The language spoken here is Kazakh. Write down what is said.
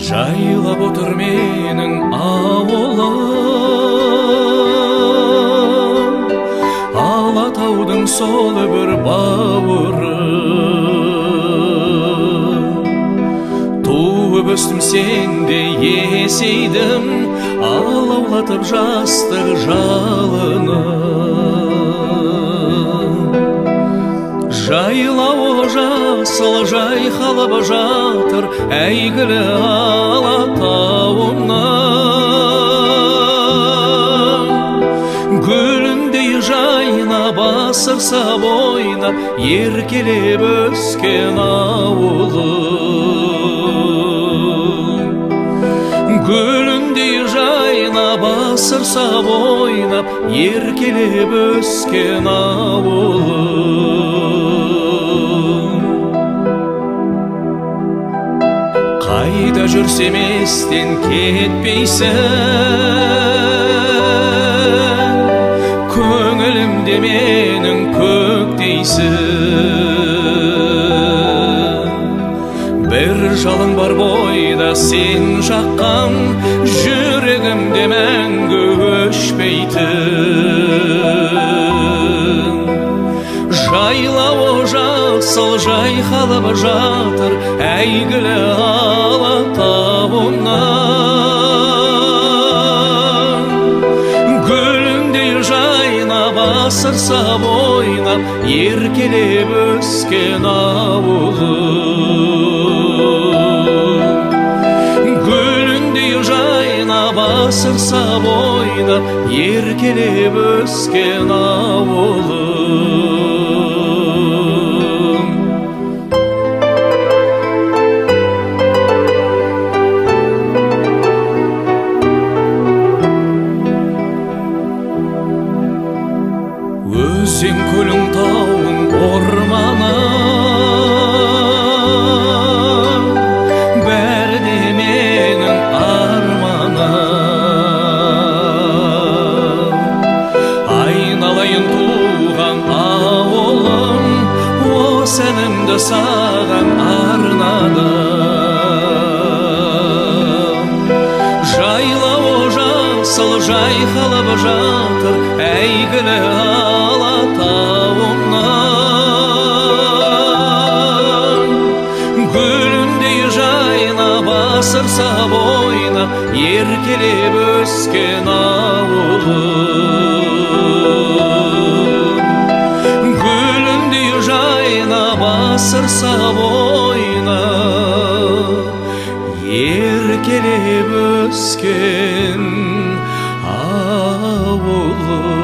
Жайлап отыр менің ауылым, Алатаудың сол бір бауыры. Туып өстім сенде есейдім, алаулатып жастық жалыны. Жайлауы жасыл жайқалып жатыр әйгілі Алатауымнан. Гүліндей жайнап асырса бойнап еркелеп өскен ауылым. Гүліндей жайнап асырса бойнап еркелеп өскен ауылым. Қайда жүрсем естен кетпейсің, көңілімде менің көктейсің. Бір жалын бар бойда сен жаққан, жүрегімде мәңгі өшпейтін. Жайлауы жасыл жайқалып жатыр әйгілі Алатауымнан. Гүліндей жайнап асырса бойнап еркелеп өскен ауылым. Гүліндей жайнап асырса бойнап еркелеп өскен ауылым. Өзен көлің тауың орманың, бәрі де менің арманым. Айналайын туған ауылым, осы әнімді саған арнадым. Жайлауы жасыл жайқалып жатыр әйгілі Алатауымнан. Гүліндей жайнап асырса бойнап еркелеп өскен ауылым. Гүліндей жайнап асырса бойнап еркелеп өскен ауылым.